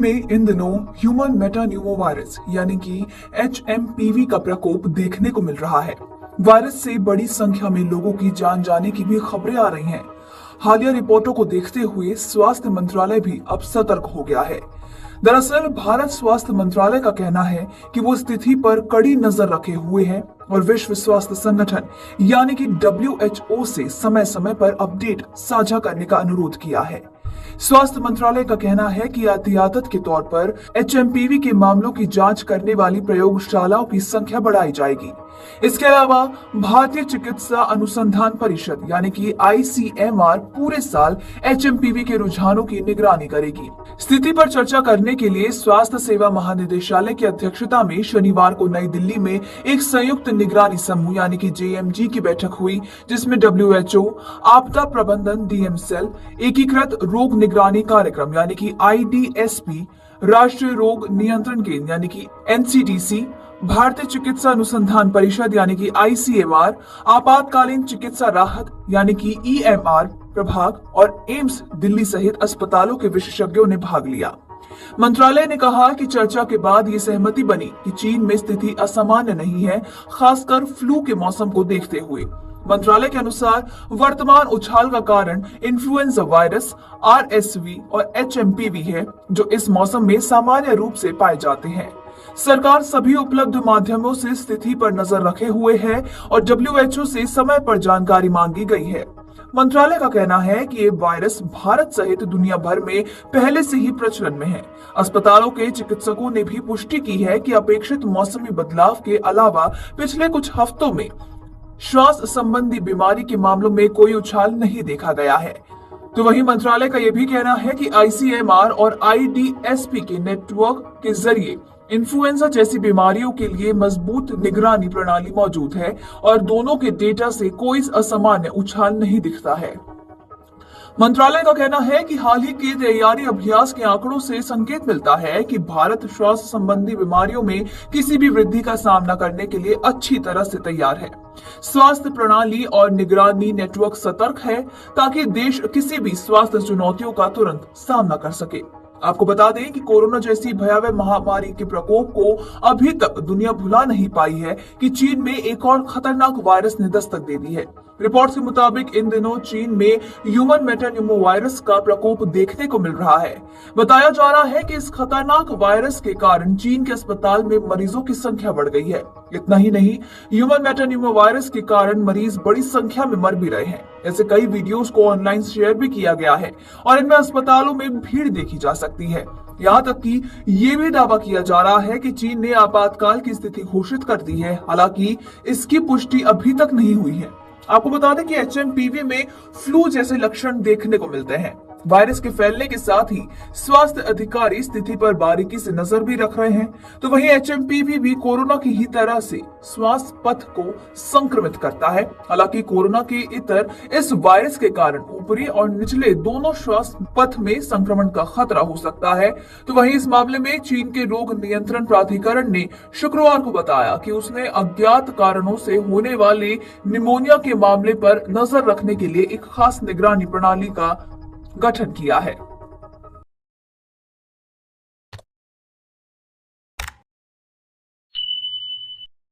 में इन दिनों human metapneumovirus यानी कि HMPV का प्रकोप देखने को मिल रहा है। वायरस से बड़ी संख्या में लोगों की जान जाने की भी खबरें आ रही हैं। हालिया रिपोर्टों को देखते हुए स्वास्थ्य मंत्रालय भी अब सतर्क हो गया है। दरअसल भारत स्वास्थ्य मंत्रालय का कहना है कि वो स्थिति पर कड़ी नजर रखे हुए है और विश्व स्वास्थ्य संगठन यानी कि WHO से समय समय पर अपडेट साझा करने का अनुरोध किया है। स्वास्थ्य मंत्रालय का कहना है कि एहतियात के तौर पर HMPV के मामलों की जांच करने वाली प्रयोगशालाओं की संख्या बढ़ाई जाएगी। इसके अलावा भारतीय चिकित्सा अनुसंधान परिषद यानी कि ICMR पूरे साल HMPV के रुझानों की निगरानी करेगी। स्थिति पर चर्चा करने के लिए स्वास्थ्य सेवा महानिदेशालय की अध्यक्षता में शनिवार को नई दिल्ली में एक संयुक्त निगरानी समूह यानी कि JMG की बैठक हुई, जिसमें WHO, आपदा प्रबंधन DM सेल, एकीकृत रोग निगरानी कार्यक्रम यानी कि IDSP, राष्ट्रीय रोग नियंत्रण केंद्र यानी कि NCDC, भारतीय चिकित्सा अनुसंधान परिषद यानी कि ICMR, आपातकालीन चिकित्सा राहत यानी कि EMR प्रभाग और एम्स दिल्ली सहित अस्पतालों के विशेषज्ञों ने भाग लिया। मंत्रालय ने कहा कि चर्चा के बाद ये सहमति बनी कि चीन में स्थिति असामान्य नहीं है, खासकर फ्लू के मौसम को देखते हुए। मंत्रालय के अनुसार वर्तमान उछाल का कारण इन्फ्लुएंजा वायरस RSV और HMPV है, जो इस मौसम में सामान्य रूप से पाए जाते हैं। सरकार सभी उपलब्ध माध्यमों से स्थिति पर नजर रखे हुए है और WHO से समय पर जानकारी मांगी गई है। मंत्रालय का कहना है कि ये वायरस भारत सहित दुनिया भर में पहले से ही प्रचलन में है। अस्पतालों के चिकित्सकों ने भी पुष्टि की है कि अपेक्षित मौसमी बदलाव के अलावा पिछले कुछ हफ्तों में श्वास संबंधी बीमारी के मामलों में कोई उछाल नहीं देखा गया है। तो वहीं मंत्रालय का यह भी कहना है कि ICMR और IDSP के नेटवर्क के जरिए इन्फ्लुएंजा जैसी बीमारियों के लिए मजबूत निगरानी प्रणाली मौजूद है और दोनों के डेटा से कोई असामान्य उछाल नहीं दिखता है। मंत्रालय का कहना है कि हाल ही के तैयारी अभ्यास के आंकड़ों से संकेत मिलता है कि भारत श्वास संबंधी बीमारियों में किसी भी वृद्धि का सामना करने के लिए अच्छी तरह से तैयार है। स्वास्थ्य प्रणाली और निगरानी नेटवर्क सतर्क है ताकि देश किसी भी स्वास्थ्य चुनौतियों का तुरंत सामना कर सके। आपको बता दें कि कोरोना जैसी भयावह महामारी के प्रकोप को अभी तक दुनिया भुला नहीं पाई है कि चीन में एक और खतरनाक वायरस ने दस्तक दे दी है। रिपोर्ट्स के मुताबिक इन दिनों चीन में ह्यूमन मेटान्यूमोवायरस का प्रकोप देखने को मिल रहा है। बताया जा रहा है कि इस खतरनाक वायरस के कारण चीन के अस्पताल में मरीजों की संख्या बढ़ गई है। इतना ही नहीं, ह्यूमन मेटान्यूमोवायरस के कारण मरीज बड़ी संख्या में मर भी रहे हैं। ऐसे कई वीडियोस को ऑनलाइन शेयर भी किया गया है और इनमें अस्पतालों में भीड़ देखी जा सकती है। यहाँ तक कि ये भी दावा किया जा रहा है कि चीन ने आपातकाल की स्थिति घोषित कर दी है, हालांकि इसकी पुष्टि अभी तक नहीं हुई है। आपको बता दें कि HMPV में फ्लू जैसे लक्षण देखने को मिलते हैं। वायरस के फैलने के साथ ही स्वास्थ्य अधिकारी स्थिति पर बारीकी से नजर भी रख रहे हैं। तो वहीं HMPV भी कोरोना की ही तरह से श्वास पथ को संक्रमित करता है। हालांकि कोरोना के इतर इस वायरस के कारण ऊपरी और निचले दोनों श्वास पथ में संक्रमण का खतरा हो सकता है। तो वहीं इस मामले में चीन के रोग नियंत्रण प्राधिकरण ने शुक्रवार को बताया कि उसने अज्ञात कारणों से होने वाले निमोनिया के मामले पर नजर रखने के लिए एक खास निगरानी प्रणाली का गठन किया है।